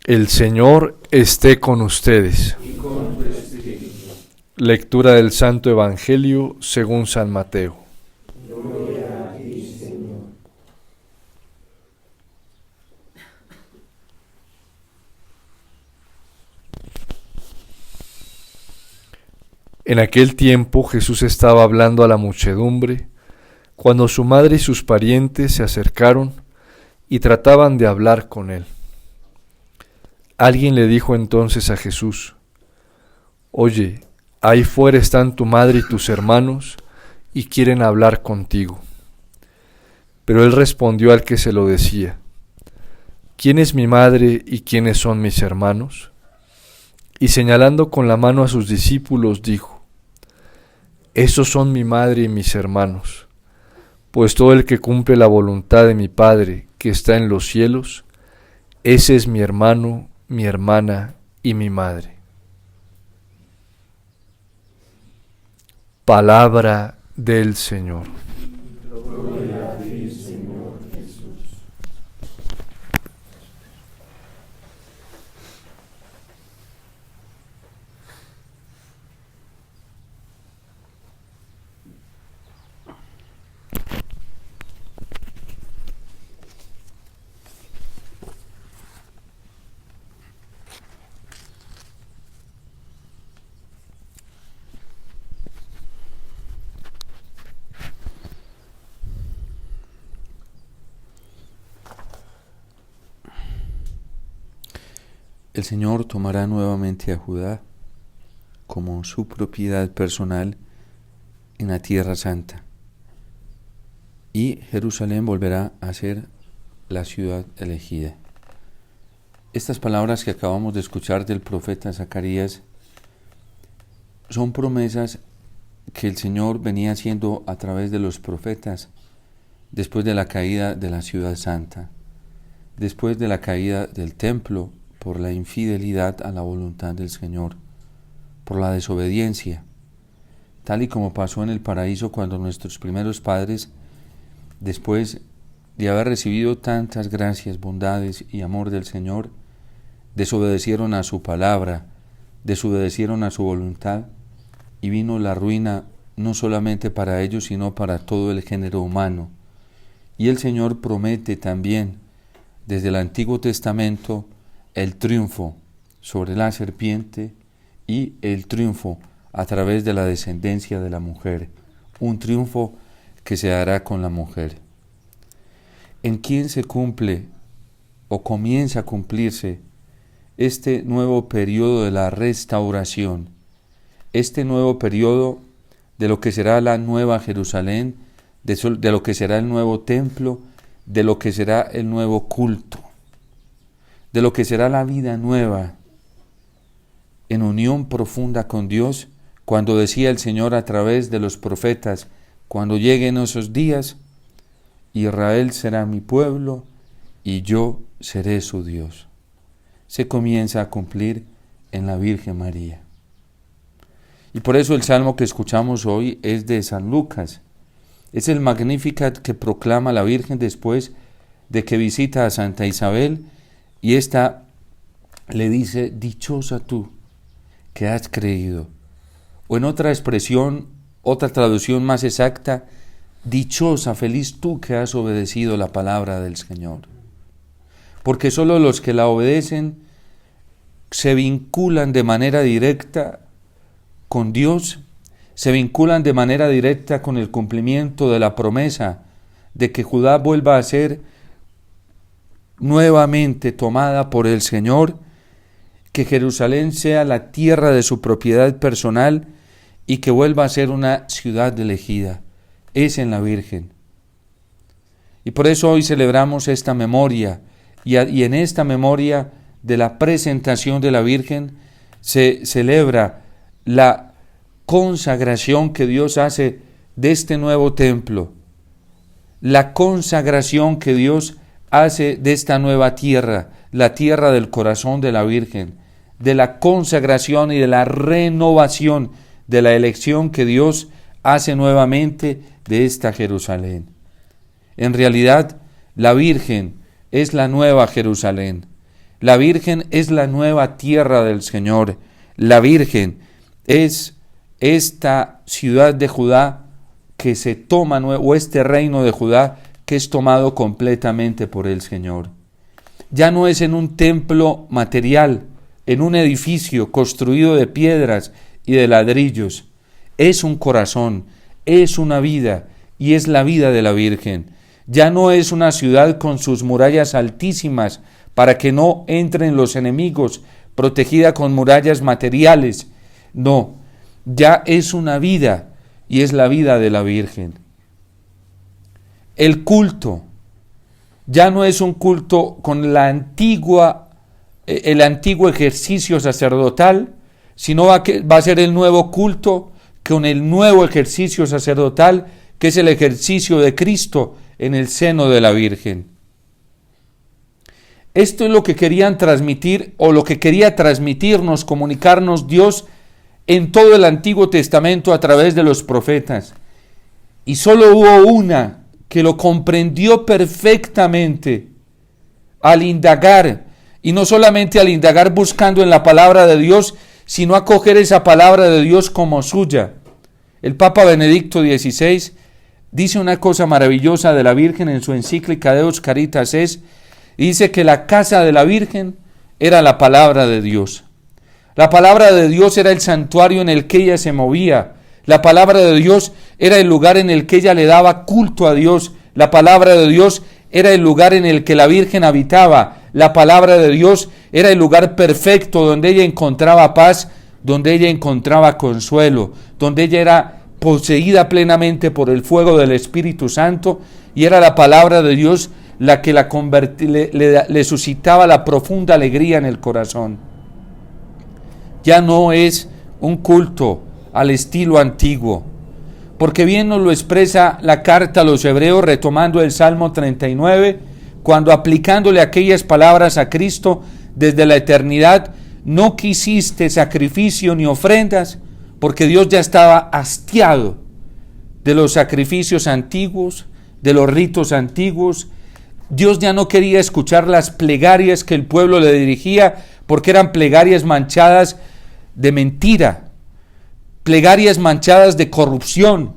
El Señor esté con ustedes. Y con tu espíritu. Lectura del Santo Evangelio según San Mateo. Gloria a ti, Señor. En aquel tiempo Jesús estaba hablando a la muchedumbre, cuando su madre y sus parientes se acercaron y trataban de hablar con él. Alguien le dijo entonces a Jesús: Oye, ahí fuera están tu madre y tus hermanos, y quieren hablar contigo. Pero él respondió al que se lo decía: ¿Quién es mi madre y quiénes son mis hermanos? Y señalando con la mano a sus discípulos, dijo: Esos son mi madre y mis hermanos, pues todo el que cumple la voluntad de mi Padre que está en los cielos, ese es mi hermano, mi hermana y mi madre. Palabra del Señor. Gloria a ti, Señor Jesús. El Señor tomará nuevamente a Judá como su propiedad personal en la Tierra Santa, y Jerusalén volverá a ser la ciudad elegida. Estas palabras que acabamos de escuchar del profeta Zacarías son promesas que el Señor venía haciendo a través de los profetas después de la caída de la ciudad santa, después de la caída del templo por la infidelidad a la voluntad del Señor, por la desobediencia, tal y como pasó en el paraíso cuando nuestros primeros padres, después de haber recibido tantas gracias, bondades y amor del Señor, desobedecieron a su palabra, desobedecieron a su voluntad, y vino la ruina no solamente para ellos, sino para todo el género humano. Y el Señor promete también, desde el Antiguo Testamento, el triunfo sobre la serpiente y el triunfo a través de la descendencia de la mujer, un triunfo que se hará con la mujer. ¿En quién se cumple o comienza a cumplirse este nuevo periodo de la restauración, este nuevo periodo de lo que será la nueva Jerusalén, de lo que será el nuevo templo, de lo que será el nuevo culto, de lo que será la vida nueva, en unión profunda con Dios, cuando decía el Señor a través de los profetas: cuando lleguen esos días, Israel será mi pueblo y yo seré su Dios. Se comienza a cumplir en la Virgen María. Y por eso el salmo que escuchamos hoy es de San Lucas. Es el Magnificat que proclama la Virgen después de que visita a Santa Isabel, y ésta le dice: dichosa tú que has creído. O en otra expresión, otra traducción más exacta: dichosa, feliz tú que has obedecido la palabra del Señor. Porque solo los que la obedecen se vinculan de manera directa con Dios, se vinculan de manera directa con el cumplimiento de la promesa de que Judá vuelva a ser nuevamente tomada por el Señor, que Jerusalén sea la tierra de su propiedad personal y que vuelva a ser una ciudad elegida. Es en la Virgen. Y por eso hoy celebramos esta memoria, y en esta memoria de la presentación de la Virgen se celebra la consagración que Dios hace de este nuevo templo, la consagración que Dios hace de esta nueva tierra, la tierra del corazón de la Virgen, de la consagración y de la renovación de la elección que Dios hace nuevamente de esta Jerusalén. En realidad, la Virgen es la nueva Jerusalén, La Virgen es la nueva tierra del Señor. La Virgen es esta ciudad de Judá que se toma, o este reino de Judá que es tomado completamente por el Señor. Ya no es en un templo material, en un edificio construido de piedras y de ladrillos. Es un corazón, es una vida, y es la vida de la Virgen. Ya no es una ciudad con sus murallas altísimas para que no entren los enemigos, protegida con murallas materiales. No, ya es una vida, y es la vida de la Virgen. El culto ya no es un culto con el antiguo ejercicio sacerdotal, sino va a ser el nuevo culto con el nuevo ejercicio sacerdotal, que es el ejercicio de Cristo en el seno de la Virgen. Esto es lo que querían transmitir, o lo que quería transmitirnos, comunicarnos Dios en todo el Antiguo Testamento a través de los profetas. Y solo hubo una que lo comprendió perfectamente al indagar, y no solamente al indagar buscando en la palabra de Dios, sino acoger esa palabra de Dios como suya. El Papa Benedicto XVI dice una cosa maravillosa de la Virgen en su encíclica Deus Caritas Es. Dice que la casa de la Virgen era la palabra de Dios. La palabra de Dios era el santuario en el que ella se movía. La palabra de Dios era el lugar en el que ella le daba culto a Dios. La palabra de Dios era el lugar en el que la Virgen habitaba. La palabra de Dios era el lugar perfecto donde ella encontraba paz, donde ella encontraba consuelo, donde ella era poseída plenamente por el fuego del Espíritu Santo, y era la palabra de Dios la que le suscitaba la profunda alegría en el corazón. Ya no es un culto al estilo antiguo, porque bien nos lo expresa la carta a los Hebreos, retomando el Salmo 39, cuando aplicándole aquellas palabras a Cristo: desde la eternidad no quisiste sacrificio ni ofrendas, porque Dios ya estaba hastiado de los sacrificios antiguos, de los ritos antiguos. Dios ya no quería escuchar las plegarias que el pueblo le dirigía, porque eran plegarias manchadas de mentira, plegarias manchadas de corrupción,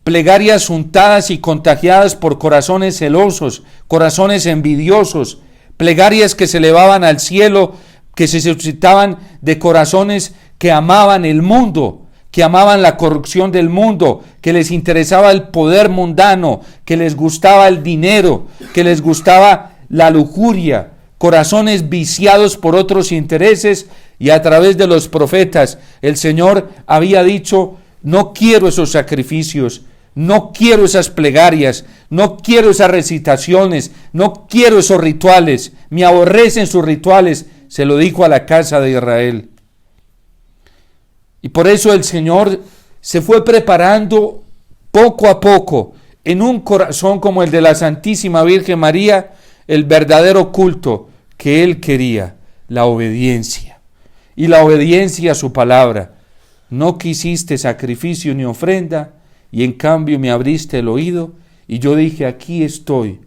plegarias untadas y contagiadas por corazones celosos, corazones envidiosos, plegarias que se elevaban al cielo, que se suscitaban de corazones que amaban el mundo, que amaban la corrupción del mundo, que les interesaba el poder mundano, que les gustaba el dinero, que les gustaba la lujuria, corazones viciados por otros intereses. Y a través de los profetas el Señor había dicho: no quiero esos sacrificios, no quiero esas plegarias, no quiero esas recitaciones, no quiero esos rituales, me aborrecen sus rituales. Se lo dijo a la casa de Israel. Y por eso el Señor se fue preparando poco a poco en un corazón como el de la Santísima Virgen María el verdadero culto que Él quería, la obediencia. Y la obediencia a su palabra. No quisiste sacrificio ni ofrenda, y en cambio me abriste el oído, y yo dije: aquí estoy,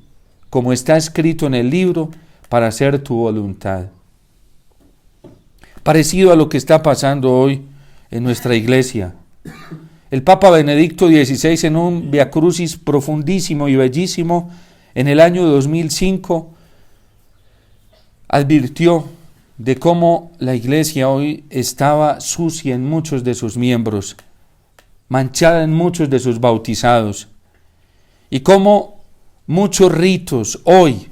como está escrito en el libro, para hacer tu voluntad. Parecido a lo que está pasando hoy en nuestra iglesia. El Papa Benedicto XVI, en un Via Crucis profundísimo y bellísimo, en el año 2005, advirtió de cómo la iglesia hoy estaba sucia en muchos de sus miembros, manchada en muchos de sus bautizados, y cómo muchos ritos hoy,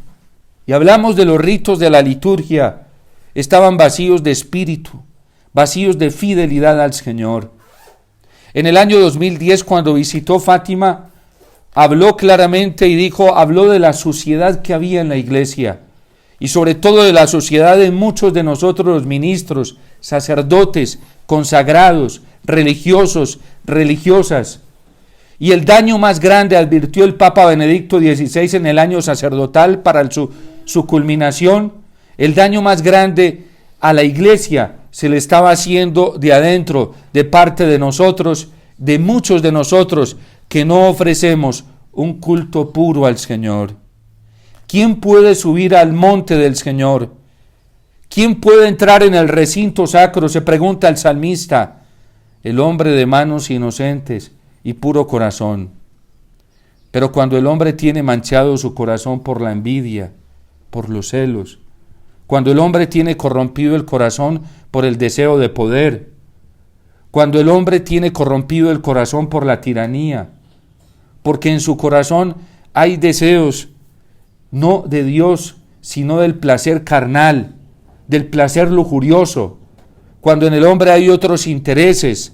y hablamos de los ritos de la liturgia, estaban vacíos de espíritu, vacíos de fidelidad al Señor. En el año 2010, cuando visitó Fátima, habló claramente y habló de la suciedad que había en la iglesia, y sobre todo de la suciedad de muchos de nosotros los ministros, sacerdotes, consagrados, religiosos, religiosas. Y el daño más grande, advirtió el Papa Benedicto XVI en el año sacerdotal para su culminación, el daño más grande a la iglesia se le estaba haciendo de adentro, de parte de nosotros, de muchos de nosotros que no ofrecemos un culto puro al Señor. ¿Quién puede subir al monte del Señor? ¿Quién puede entrar en el recinto sacro?, se pregunta el salmista. El hombre de manos inocentes y puro corazón. Pero cuando el hombre tiene manchado su corazón por la envidia, por los celos, cuando el hombre tiene corrompido el corazón por el deseo de poder, cuando el hombre tiene corrompido el corazón por la tiranía, porque en su corazón hay deseos no de Dios, sino del placer carnal, del placer lujurioso, cuando en el hombre hay otros intereses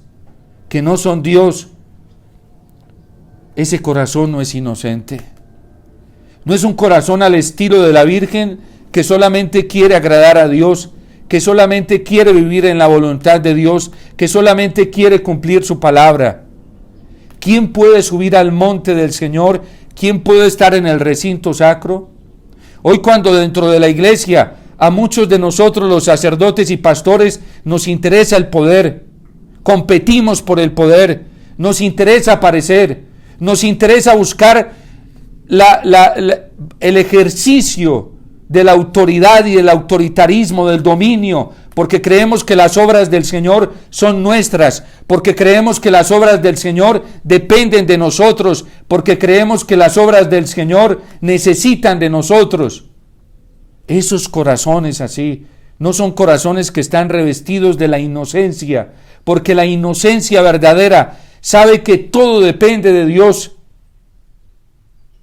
que no son Dios, ese corazón no es inocente. No es un corazón al estilo de la Virgen que solamente quiere agradar a Dios, que solamente quiere vivir en la voluntad de Dios, que solamente quiere cumplir su palabra. ¿Quién puede subir al monte del Señor? ¿Quién puede estar en el recinto sacro? Hoy, cuando dentro de la iglesia a muchos de nosotros, los sacerdotes y pastores, nos interesa el poder, competimos por el poder, nos interesa aparecer, nos interesa buscar el ejercicio de la autoridad y del autoritarismo, del dominio, porque creemos que las obras del Señor son nuestras, porque creemos que las obras del Señor dependen de nosotros, porque creemos que las obras del Señor necesitan de nosotros. Esos corazones así no son corazones que están revestidos de la inocencia, porque la inocencia verdadera sabe que todo depende de Dios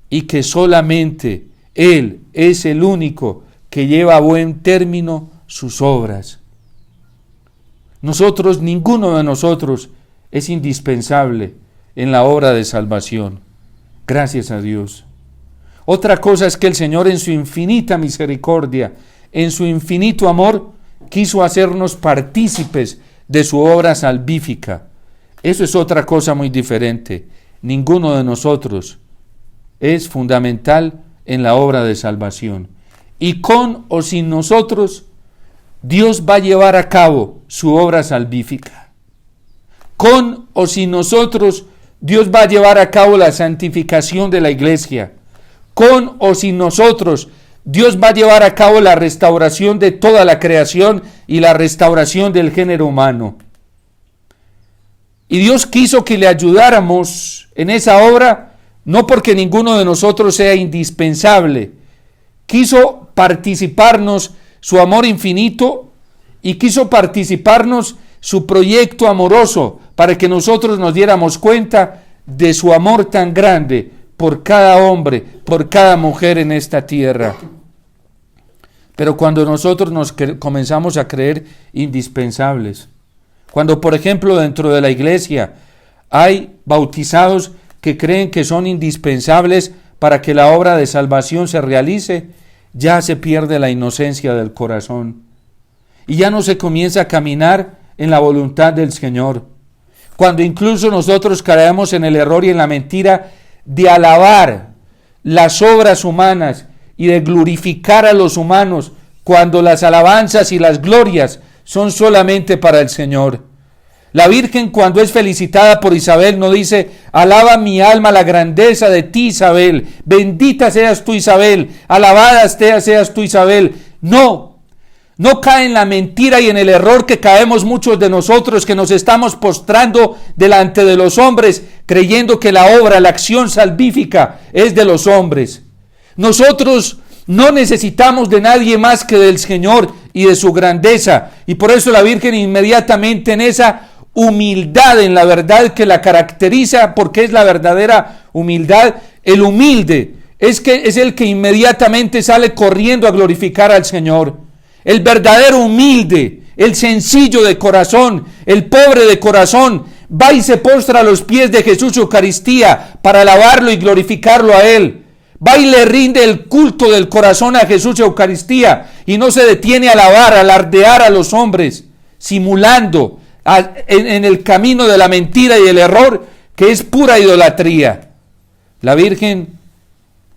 y que solamente Él es el único que lleva a buen término sus obras. Nosotros, ninguno de nosotros es indispensable en la obra de salvación. Gracias a Dios. Otra cosa es que el Señor, en su infinita misericordia, en su infinito amor, quiso hacernos partícipes de su obra salvífica. Eso es otra cosa muy diferente. Ninguno de nosotros es fundamental en la obra de salvación. Y con o sin nosotros, Dios va a llevar a cabo su obra salvífica. Con o sin nosotros, Dios va a llevar a cabo la santificación de la iglesia. Con o sin nosotros, Dios va a llevar a cabo la restauración de toda la creación y la restauración del género humano. Y Dios quiso que le ayudáramos en esa obra, no porque ninguno de nosotros sea indispensable. Quiso participarnos su amor infinito y quiso participarnos su proyecto amoroso para que nosotros nos diéramos cuenta de su amor tan grande por cada hombre, por cada mujer en esta tierra. Pero cuando nosotros comenzamos a creer indispensables, cuando por ejemplo dentro de la iglesia hay bautizados que creen que son indispensables para que la obra de salvación se realice, ya se pierde la inocencia del corazón y ya no se comienza a caminar en la voluntad del Señor. Cuando incluso nosotros caemos en el error y en la mentira de alabar las obras humanas y de glorificar a los humanos, cuando las alabanzas y las glorias son solamente para el Señor. La Virgen, cuando es felicitada por Isabel, no dice: alaba mi alma la grandeza de ti, Isabel, bendita seas tú, Isabel, alabada seas tú, Isabel. No cae en la mentira y en el error que caemos muchos de nosotros, que nos estamos postrando delante de los hombres, creyendo que la obra, la acción salvífica es de los hombres. Nosotros no necesitamos de nadie más que del Señor y de su grandeza, y por eso la Virgen inmediatamente, en esa humildad, en la verdad que la caracteriza, porque es la verdadera humildad, el humilde es el que inmediatamente sale corriendo a glorificar al Señor. El verdadero humilde, el sencillo de corazón, el pobre de corazón, va y se postra a los pies de Jesús Eucaristía para alabarlo y glorificarlo a Él. Va y le rinde el culto del corazón a Jesús Eucaristía y no se detiene a alabar, a alardear a los hombres, simulando en el camino de la mentira y el error, que es pura idolatría. La Virgen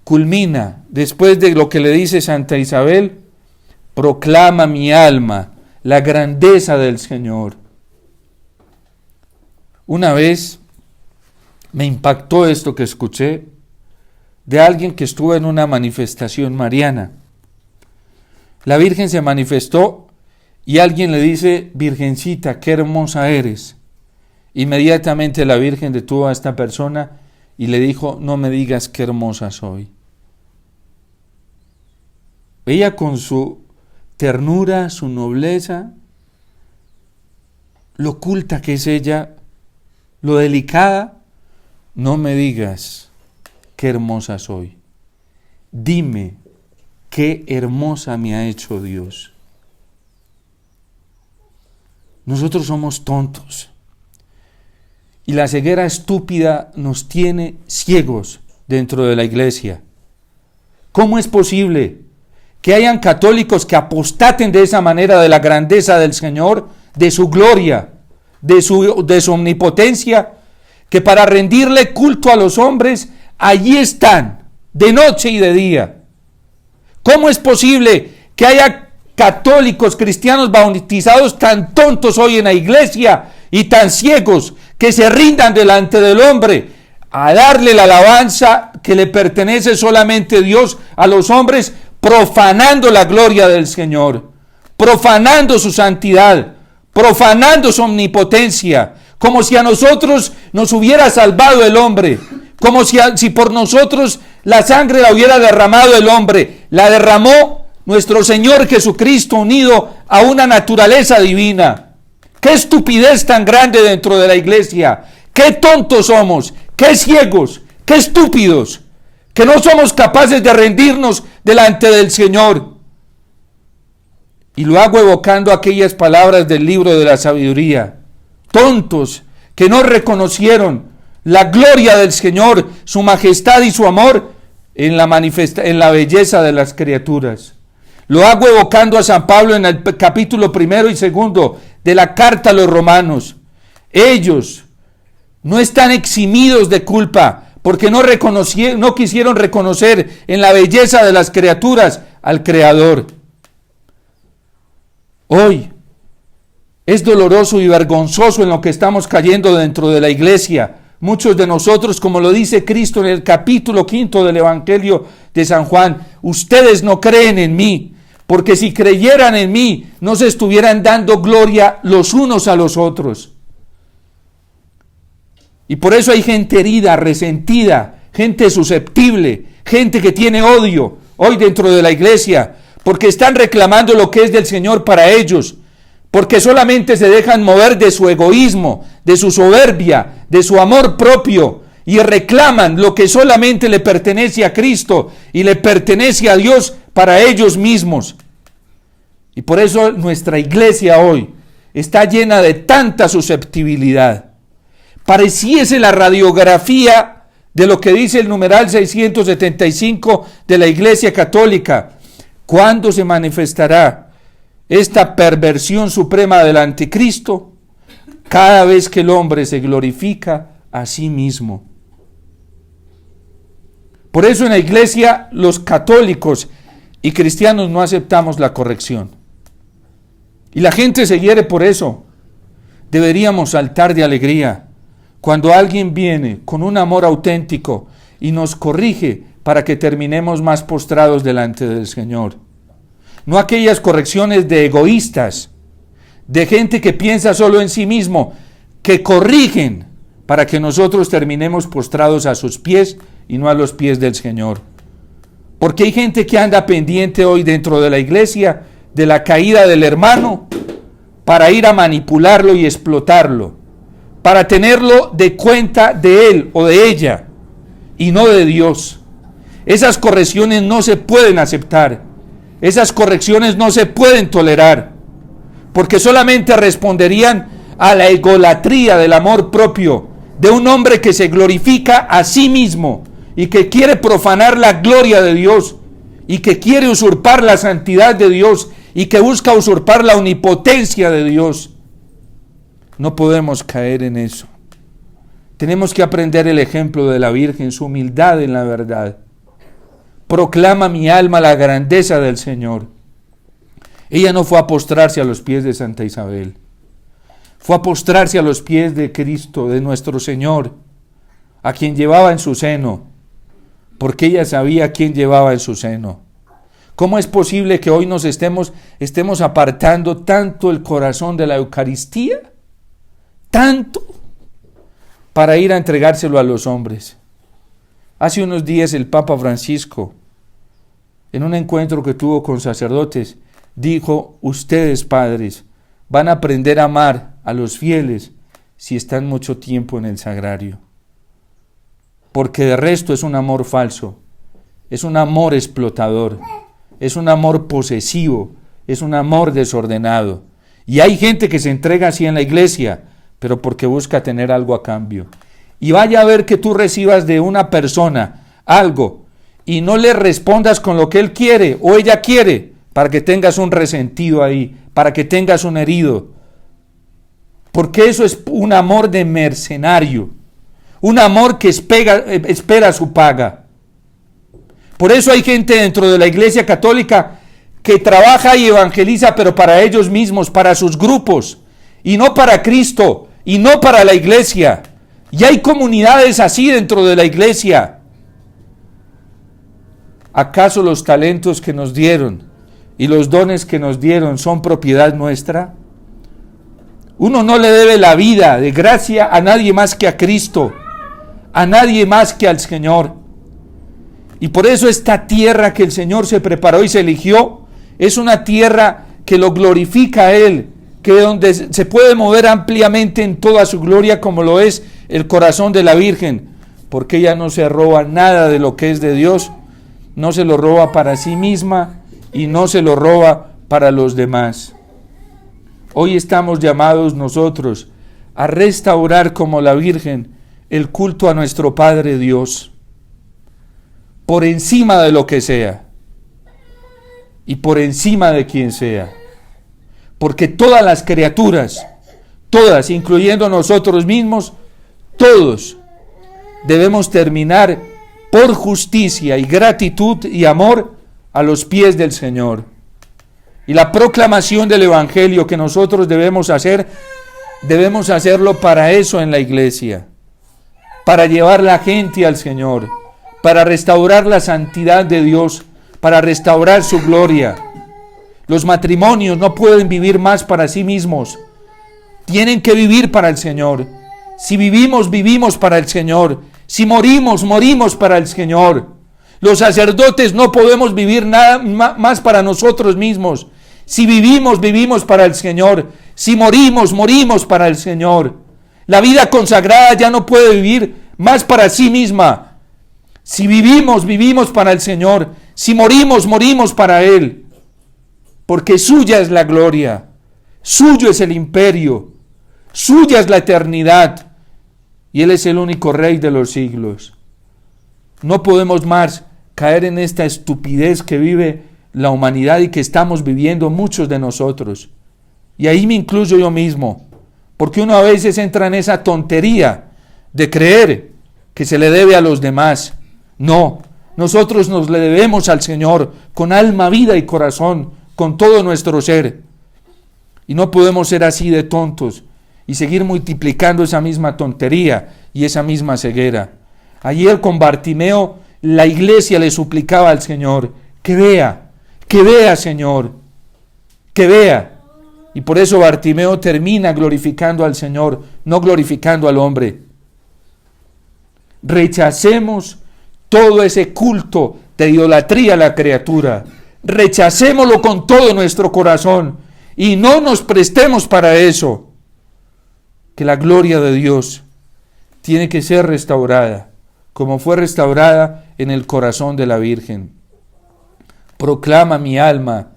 culmina, después de lo que le dice Santa Isabel: proclama mi alma la grandeza del Señor. Una vez me impactó esto que escuché de alguien que estuvo en una manifestación mariana. La Virgen se manifestó y alguien le dice, Virgencita, qué hermosa eres. Inmediatamente la Virgen detuvo a esta persona y le dijo, no me digas qué hermosa soy. Ella con su ternura, su nobleza, lo oculta que es ella, lo delicada, no me digas qué hermosa soy. Dime qué hermosa me ha hecho Dios. Nosotros somos tontos y la ceguera estúpida nos tiene ciegos dentro de la iglesia. ¿Cómo es posible que hayan católicos que apostaten de esa manera de la grandeza del Señor, de su gloria, de su omnipotencia, que para rendirle culto a los hombres, allí están, de noche y de día? ¿Cómo es posible que haya católicos cristianos bautizados tan tontos hoy en la iglesia y tan ciegos que se rindan delante del hombre a darle la alabanza que le pertenece solamente a Dios, a los hombres, profanando la gloria del Señor, profanando su santidad, profanando su omnipotencia, como si a nosotros nos hubiera salvado el hombre, como si por nosotros la sangre la hubiera derramado el hombre? La derramó nuestro Señor Jesucristo unido a una naturaleza divina. ¡Qué estupidez tan grande dentro de la iglesia! ¡Qué tontos somos! ¡Qué ciegos! ¡Qué estúpidos! Que no somos capaces de rendirnos delante del Señor. Y lo hago evocando aquellas palabras del libro de la sabiduría. Tontos que no reconocieron la gloria del Señor, su majestad y su amor en la belleza de las criaturas. Lo hago evocando a San Pablo en el capítulo 1 y 2 de la carta a los romanos. Ellos no están eximidos de culpa porque no quisieron reconocer en la belleza de las criaturas al Creador. Hoy es doloroso y vergonzoso en lo que estamos cayendo dentro de la iglesia. Muchos de nosotros, como lo dice Cristo en el capítulo 5 del Evangelio de San Juan, ustedes no creen en mí, porque si creyeran en mí, no se estuvieran dando gloria los unos a los otros. Y por eso hay gente herida, resentida, gente susceptible, gente que tiene odio hoy dentro de la iglesia, porque están reclamando lo que es del Señor para ellos, porque solamente se dejan mover de su egoísmo, de su soberbia, de su amor propio, y reclaman lo que solamente le pertenece a Cristo y le pertenece a Dios para ellos mismos. Y por eso nuestra iglesia hoy está llena de tanta susceptibilidad. Pareciese la radiografía de lo que dice el numeral 675 de la Iglesia Católica. ¿Cuándo se manifestará esta perversión suprema del anticristo? Cada vez que el hombre se glorifica a sí mismo. Por eso en la iglesia los católicos y cristianos no aceptamos la corrección. Y la gente se hiere por eso. Deberíamos saltar de alegría cuando alguien viene con un amor auténtico y nos corrige para que terminemos más postrados delante del Señor. No aquellas correcciones de egoístas, de gente que piensa solo en sí mismo, que corrigen para que nosotros terminemos postrados a sus pies y no a los pies del Señor. Porque hay gente que anda pendiente hoy dentro de la iglesia de la caída del hermano para ir a manipularlo y explotarlo, para tenerlo de cuenta de él o de ella y no de Dios. Esas correcciones no se pueden aceptar, esas correcciones no se pueden tolerar, porque solamente responderían a la egolatría del amor propio de un hombre que se glorifica a sí mismo y que quiere profanar la gloria de Dios y que quiere usurpar la santidad de Dios y que busca usurpar la omnipotencia de Dios. No podemos caer en eso. Tenemos que aprender el ejemplo de la Virgen, su humildad en la verdad. Proclama mi alma la grandeza del Señor. Ella no fue a postrarse a los pies de Santa Isabel. Fue a postrarse a los pies de Cristo, de nuestro Señor, a quien llevaba en su seno, porque ella sabía quién llevaba en su seno. ¿Cómo es posible que hoy nos estemos apartando tanto el corazón de la Eucaristía? Tanto para ir a entregárselo a los hombres. Hace unos días el Papa Francisco, en un encuentro que tuvo con sacerdotes, dijo: ustedes, padres, van a aprender a amar a los fieles si están mucho tiempo en el sagrario. Porque de resto es un amor falso, es un amor explotador, es un amor posesivo, es un amor desordenado. Y hay gente que se entrega así en la iglesia, pero porque busca tener algo a cambio. Y vaya a ver que tú recibas de una persona algo y no le respondas con lo que él quiere o ella quiere, para que tengas un resentido ahí, para que tengas un herido. Porque eso es un amor de mercenario, un amor que espera su paga. Por eso hay gente dentro de la Iglesia Católica que trabaja y evangeliza, pero para ellos mismos, para sus grupos, y no para Cristo, y no para la Iglesia. Y hay comunidades así dentro de la Iglesia. ¿Acaso los talentos que nos dieron y los dones que nos dieron son propiedad nuestra? Uno no le debe la vida de gracia a nadie más que a Cristo, a nadie más que al Señor. Y por eso esta tierra que el Señor se preparó y se eligió, es una tierra que lo glorifica a Él, que donde se puede mover ampliamente en toda su gloria, como lo es el corazón de la Virgen, porque ella no se roba nada de lo que es de Dios, no se lo roba para sí misma y no se lo roba para los demás. Hoy estamos llamados nosotros a restaurar como la Virgen el culto a nuestro Padre Dios, por encima de lo que sea y por encima de quien sea, porque todas las criaturas, todas, incluyendo nosotros mismos, todos debemos terminar por justicia y gratitud y amor a los pies del Señor. Y la proclamación del Evangelio que nosotros debemos hacerlo para eso en la iglesia, para llevar la gente al Señor, para restaurar la santidad de Dios, para restaurar su gloria. Los matrimonios no pueden vivir más para sí mismos, tienen que vivir para el Señor. Si vivimos, vivimos para el Señor. Si morimos, morimos para el Señor. Los sacerdotes no podemos vivir nada más para nosotros mismos. Si vivimos, vivimos para el Señor. Si morimos, morimos para el Señor. La vida consagrada ya no puede vivir más para sí misma. Si vivimos, vivimos para el Señor. Si morimos, morimos para Él. Porque suya es la gloria, suyo es el imperio, suya es la eternidad. Y Él es el único Rey de los siglos. No podemos más caer en esta estupidez que vive la humanidad y que estamos viviendo muchos de nosotros. Y ahí me incluyo yo mismo, porque uno a veces entra en esa tontería de creer que se le debe a los demás. No, nosotros nos le debemos al Señor con alma, vida y corazón, con todo nuestro ser. Y no podemos ser así de tontos y seguir multiplicando esa misma tontería y esa misma ceguera. Ayer con Bartimeo la iglesia le suplicaba al Señor que vea, Señor, que vea. Y por eso Bartimeo termina glorificando al Señor, no glorificando al hombre. Rechacemos todo ese culto de idolatría a la criatura. Rechacémoslo con todo nuestro corazón y no nos prestemos para eso. Que la gloria de Dios tiene que ser restaurada, como fue restaurada en el corazón de la Virgen. Proclama mi alma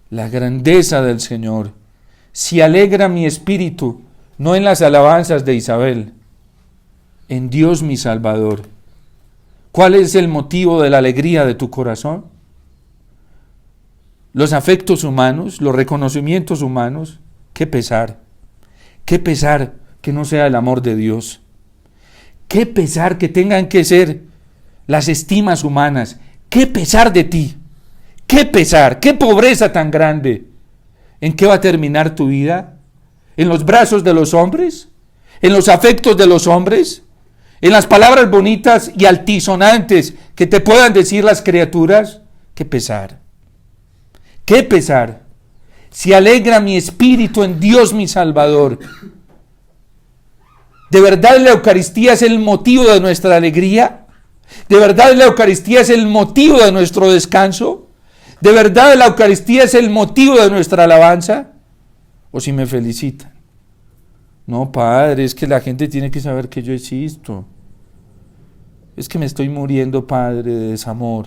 la grandeza del Señor. Se alegra mi espíritu, no en las alabanzas de Isabel, en Dios mi Salvador. ¿Cuál es el motivo de la alegría de tu corazón? Los afectos humanos, los reconocimientos humanos. Qué pesar que no sea el amor de Dios. Qué pesar que tengan que ser las estimas humanas. Qué pesar de ti. Qué pesar, qué pobreza tan grande. ¿En qué va a terminar tu vida? ¿En los brazos de los hombres? ¿En los afectos de los hombres? ¿En las palabras bonitas y altisonantes que te puedan decir las criaturas? Qué pesar. ¡Qué pesar! Se alegra mi espíritu en Dios mi Salvador. ¿De verdad la Eucaristía es el motivo de nuestra alegría? ¿De verdad la Eucaristía es el motivo de nuestro descanso? ¿De verdad la Eucaristía es el motivo de nuestra alabanza? ¿O si me felicitan? No, Padre, es que la gente tiene que saber que yo existo. Es que me estoy muriendo, Padre, de desamor.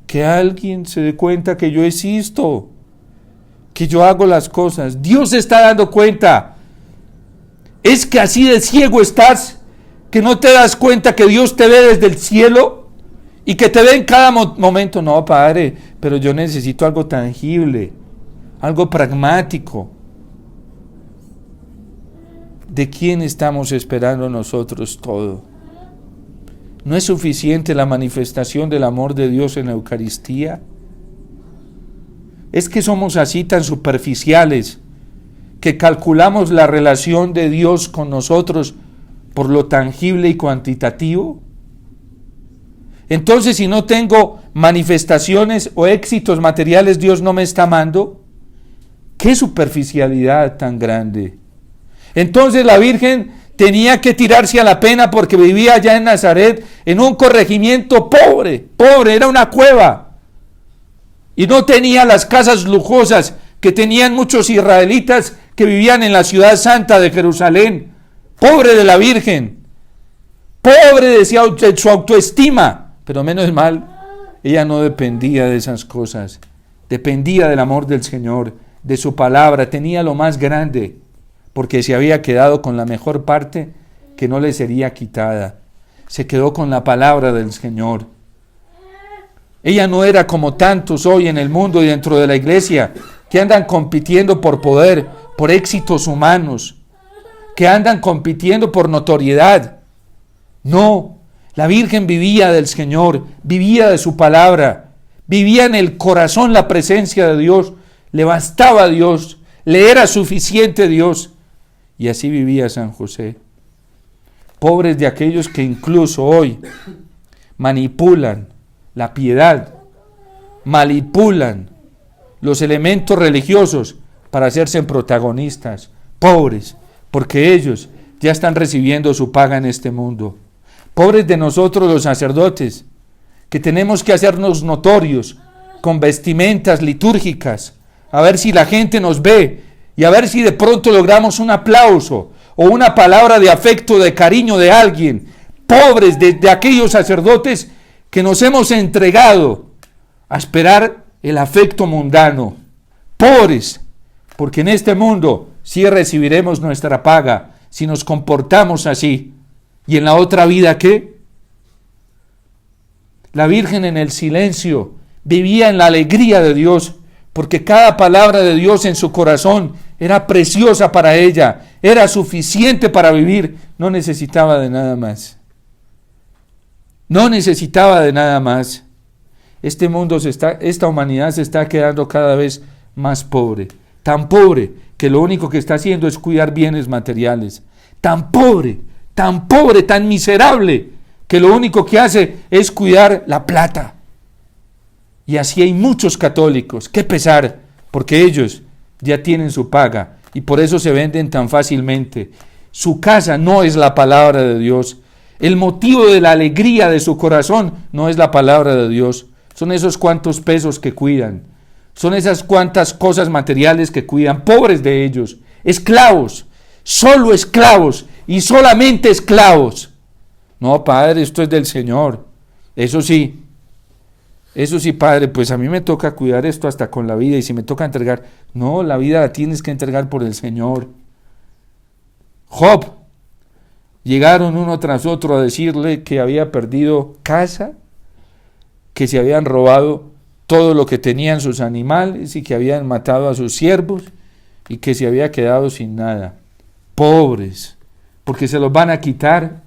Que alguien se dé cuenta que yo existo, que yo hago las cosas. Dios se está dando cuenta. Es que así de ciego estás, que no te das cuenta que Dios te ve desde el cielo y que te ve en cada momento. No, Padre, pero yo necesito algo tangible, algo pragmático. ¿De quién estamos esperando nosotros todo? ¿No es suficiente la manifestación del amor de Dios en la Eucaristía? Es que somos así tan superficiales que calculamos la relación de Dios con nosotros por lo tangible y cuantitativo. Entonces, si no tengo manifestaciones o éxitos materiales, ¿Dios no me está amando? ¡Qué superficialidad tan grande! Entonces la Virgen tenía que tirarse a la pena porque vivía allá en Nazaret, en un corregimiento pobre, era una cueva. Y no tenía las casas lujosas que tenían muchos israelitas que vivían en la ciudad santa de Jerusalén. Pobre de la Virgen, pobre de su autoestima, pero menos mal, ella no dependía de esas cosas, dependía del amor del Señor, de su palabra, tenía lo más grande, porque se había quedado con la mejor parte que no le sería quitada. Se quedó con la palabra del Señor. Ella no era como tantos hoy en el mundo y dentro de la iglesia, que andan compitiendo por poder, por éxitos humanos, que andan compitiendo por notoriedad. No, la Virgen vivía del Señor, vivía de su palabra, vivía en el corazón la presencia de Dios, le bastaba a Dios, le era suficiente Dios. Y así vivía San José. Pobres de aquellos que incluso hoy manipulan la piedad, manipulan los elementos religiosos para hacerse protagonistas. Pobres, porque ellos ya están recibiendo su paga en este mundo. Pobres de nosotros los sacerdotes, que tenemos que hacernos notorios con vestimentas litúrgicas, a ver si la gente nos ve y a ver si de pronto logramos un aplauso o una palabra de afecto, de cariño de alguien. Pobres de aquellos sacerdotes que nos hemos entregado a esperar el afecto mundano. Pobres, porque en este mundo sí recibiremos nuestra paga si nos comportamos así. ¿Y en la otra vida qué? La Virgen en el silencio vivía en la alegría de Dios, porque cada palabra de Dios en su corazón era preciosa para ella, era suficiente para vivir, no necesitaba de nada más. No necesitaba de nada más. Este mundo esta humanidad se está quedando cada vez más pobre, tan pobre que lo único que está haciendo es cuidar bienes materiales, tan pobre, tan miserable, que lo único que hace es cuidar la plata. Y así hay muchos católicos, qué pesar, porque ellos ya tienen su paga y por eso se venden tan fácilmente. Su casa no es la palabra de Dios. El motivo de la alegría de su corazón no es la palabra de Dios. Son esos cuantos pesos que cuidan. Son esas cuantas cosas materiales que cuidan. Pobres de ellos. Esclavos. Solo esclavos. Y solamente esclavos. No, Padre, esto es del Señor. Eso sí, Padre, pues a mí me toca cuidar esto hasta con la vida. Y si me toca entregar, no, la vida la tienes que entregar por el Señor. Job. Llegaron uno tras otro a decirle que había perdido casa, que se habían robado todo lo que tenían sus animales y que habían matado a sus siervos y que se había quedado sin nada. Pobres, porque se los van a quitar.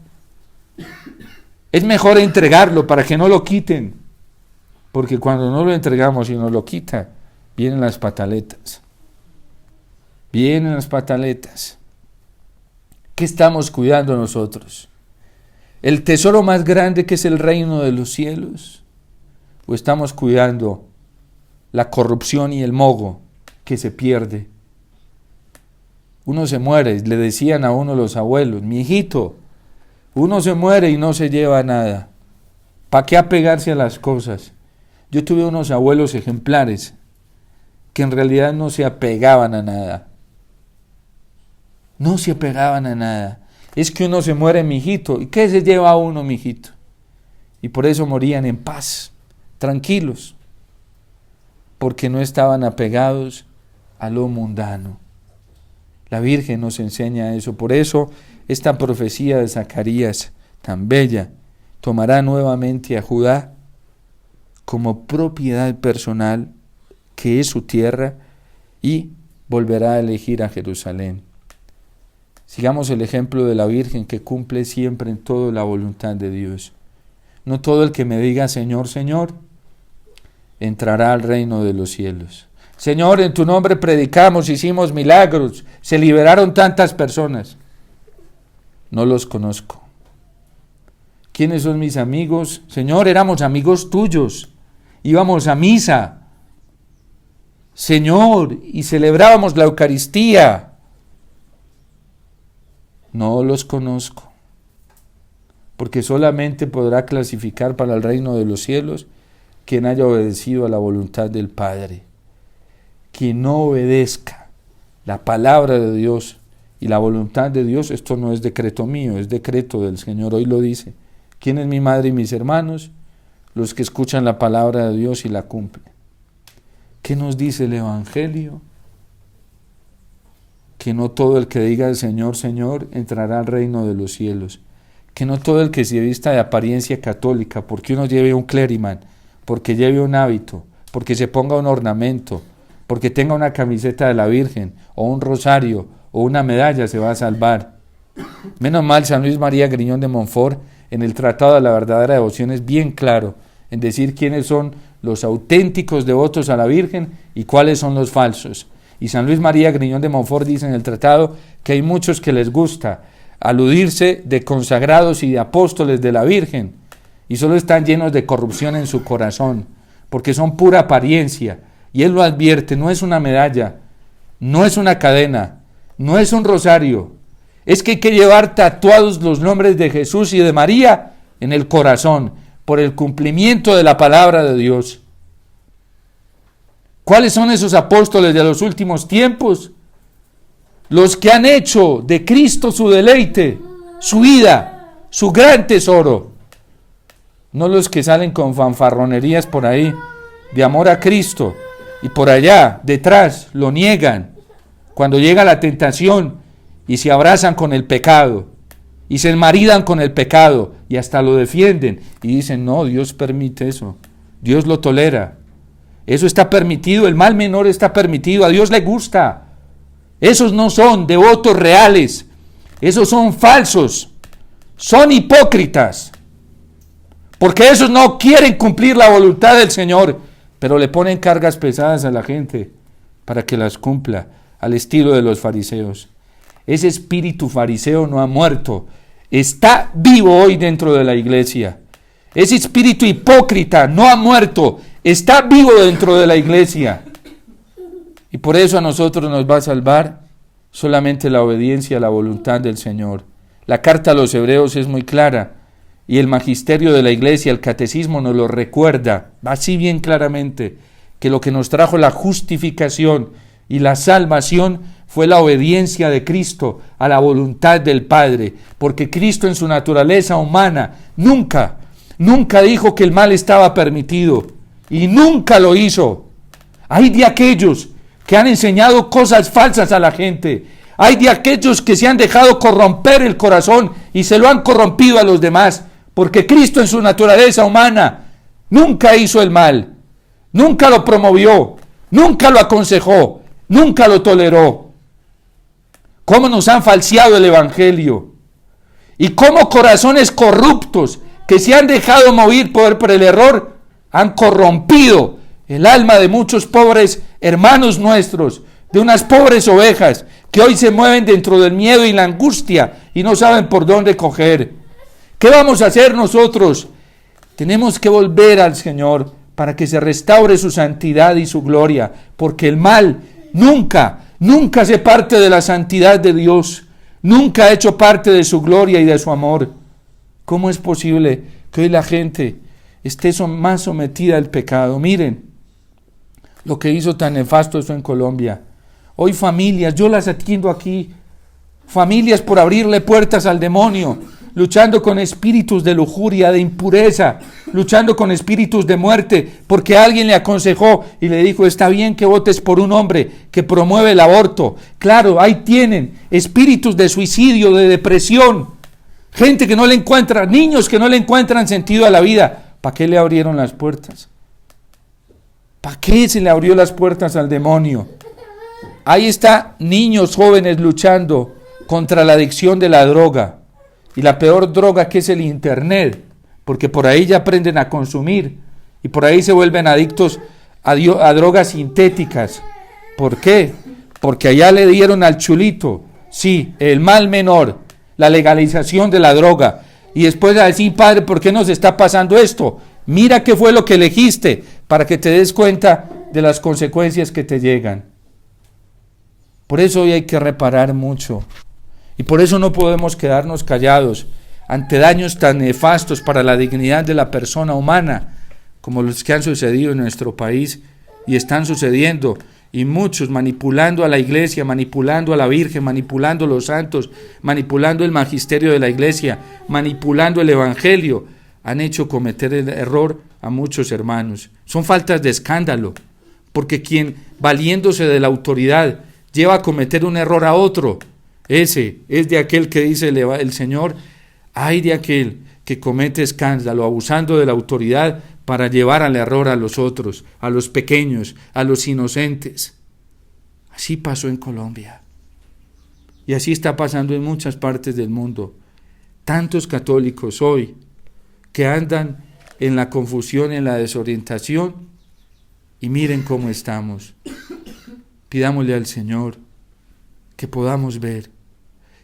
Es mejor entregarlo para que no lo quiten, porque cuando no lo entregamos y nos lo quita, vienen las pataletas. Vienen las pataletas. ¿Qué estamos cuidando nosotros? ¿El tesoro más grande que es el reino de los cielos? ¿O estamos cuidando la corrupción y el moho que se pierde. Uno se muere, le decían a uno los abuelos, mi hijito, uno se muere y no se lleva nada. ¿Para qué apegarse a las cosas? Yo tuve unos abuelos ejemplares que en realidad no se apegaban a nada. No se apegaban a nada. Es que uno se muere, mijito. ¿Y qué se lleva a uno, mijito? Y por eso morían en paz, tranquilos, porque no estaban apegados a lo mundano. La Virgen nos enseña eso. Por eso esta profecía de Zacarías, tan bella, tomará nuevamente a Judá como propiedad personal, que es su tierra, y volverá a elegir a Jerusalén. Sigamos el ejemplo de la Virgen, que cumple siempre en todo la voluntad de Dios. No todo el que me diga Señor, Señor, entrará al reino de los cielos. Señor, en tu nombre predicamos, hicimos milagros, se liberaron tantas personas. No los conozco. ¿Quiénes son mis amigos? Señor, éramos amigos tuyos, íbamos a misa, Señor, y celebrábamos la Eucaristía. No los conozco, porque solamente podrá clasificar para el reino de los cielos quien haya obedecido a la voluntad del Padre. Quien no obedezca la palabra de Dios y la voluntad de Dios, esto no es decreto mío, es decreto del Señor, hoy lo dice. ¿Quién es mi madre y mis hermanos? Los que escuchan la palabra de Dios y la cumplen. ¿Qué nos dice el Evangelio? Que no todo el que diga el Señor, Señor, entrará al reino de los cielos. Que no todo el que se vista de apariencia católica, porque uno lleve un clériman, porque lleve un hábito, porque se ponga un ornamento, porque tenga una camiseta de la Virgen, o un rosario, o una medalla, se va a salvar. Menos mal, San Luis María Griñón de Montfort, en el Tratado de la Verdadera Devoción, es bien claro en decir quiénes son los auténticos devotos a la Virgen y cuáles son los falsos. Y San Luis María Griñón de Montfort dice en el tratado que hay muchos que les gusta aludirse de consagrados y de apóstoles de la Virgen, y solo están llenos de corrupción en su corazón, porque son pura apariencia. Y él lo advierte, no es una medalla, no es una cadena, no es un rosario, es que hay que llevar tatuados los nombres de Jesús y de María en el corazón, por el cumplimiento de la palabra de Dios. ¿Cuáles son esos apóstoles de los últimos tiempos? Los que han hecho de Cristo su deleite, su vida, su gran tesoro. No los que salen con fanfarronerías por ahí, de amor a Cristo, y por allá, detrás, lo niegan, cuando llega la tentación, y se abrazan con el pecado, y se enmaridan con el pecado, y hasta lo defienden, y dicen, no, Dios permite eso, Dios lo tolera, eso está permitido, el mal menor está permitido, a Dios le gusta. Esos no son devotos reales, esos son falsos, son hipócritas, porque esos no quieren cumplir la voluntad del Señor, pero le ponen cargas pesadas a la gente para que las cumpla, al estilo de los fariseos. Ese espíritu fariseo no ha muerto, está vivo hoy dentro de la iglesia. Ese espíritu hipócrita no ha muerto, está vivo dentro de la iglesia. Y por eso a nosotros nos va a salvar solamente la obediencia a la voluntad del Señor. La carta a los Hebreos es muy clara, y el magisterio de la iglesia, el catecismo, nos lo recuerda, así bien claramente, que lo que nos trajo la justificación y la salvación fue la obediencia de Cristo a la voluntad del Padre, porque Cristo en su naturaleza humana nunca dijo que el mal estaba permitido, y nunca lo hizo. Hay de aquellos que han enseñado cosas falsas a la gente, hay de aquellos que se han dejado corromper el corazón y se lo han corrompido a los demás, porque Cristo en su naturaleza humana nunca hizo el mal, nunca lo promovió, nunca lo aconsejó, nunca lo toleró. ¿Cómo nos han falseado el Evangelio? Y cómo corazones corruptos que se han dejado mover por el error han corrompido el alma de muchos pobres hermanos nuestros, de unas pobres ovejas que hoy se mueven dentro del miedo y la angustia y no saben por dónde coger. ¿Qué vamos a hacer nosotros? Tenemos que volver al Señor para que se restaure su santidad y su gloria, porque el mal nunca hace parte de la santidad de Dios, nunca ha hecho parte de su gloria y de su amor. ¿Cómo es posible que hoy la gente esté más sometida al pecado? Miren lo que hizo tan nefasto eso en Colombia. Hoy familias, yo las atiendo aquí, familias por abrirle puertas al demonio, luchando con espíritus de lujuria, de impureza, luchando con espíritus de muerte, porque alguien le aconsejó y le dijo, está bien que votes por un hombre que promueve el aborto. Claro, ahí tienen espíritus de suicidio, de depresión, gente que no le encuentra, niños que no le encuentran sentido a la vida. ¿Para qué le abrieron las puertas? ¿Para qué se le abrió las puertas al demonio? Ahí está niños jóvenes luchando contra la adicción de la droga. Y la peor droga que es el internet, porque por ahí ya aprenden a consumir y por ahí se vuelven adictos a drogas sintéticas. ¿Por qué? Porque allá le dieron al chulito, sí, el mal menor, la legalización de la droga. Y después a decir, padre, ¿por qué nos está pasando esto? Mira qué fue lo que elegiste, para que te des cuenta de las consecuencias que te llegan. Por eso hoy hay que reparar mucho. Y por eso no podemos quedarnos callados ante daños tan nefastos para la dignidad de la persona humana, como los que han sucedido en nuestro país y están sucediendo, y muchos manipulando a la iglesia, manipulando a la Virgen, manipulando a los santos, manipulando el magisterio de la iglesia, manipulando el evangelio, han hecho cometer el error a muchos hermanos. Son faltas de escándalo, porque quien, valiéndose de la autoridad, lleva a cometer un error a otro, ese es de aquel que dice el Señor, ay de aquel que comete escándalo, abusando de la autoridad para llevar al error a los otros, a los pequeños, a los inocentes. Así pasó en Colombia. Y así está pasando en muchas partes del mundo. Tantos católicos hoy que andan en la confusión, en la desorientación, y miren cómo estamos. Pidámosle al Señor que podamos ver,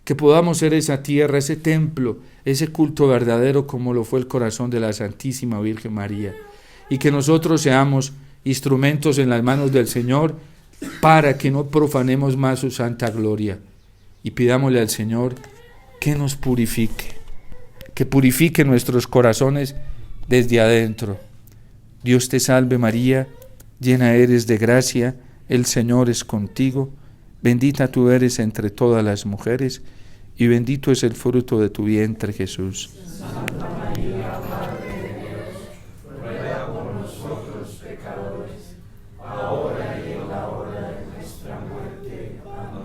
que podamos ser esa tierra, ese templo, ese culto verdadero como lo fue el corazón de la Santísima Virgen María, y que nosotros seamos instrumentos en las manos del Señor para que no profanemos más su santa gloria. Y pidámosle al Señor que nos purifique, que purifique nuestros corazones desde adentro. Dios te salve María, llena eres de gracia, el Señor es contigo, bendita tú eres entre todas las mujeres, y bendito es el fruto de tu vientre, Jesús. Santa María, Madre de Dios, ruega por nosotros pecadores, ahora y en la hora de nuestra muerte. Amén.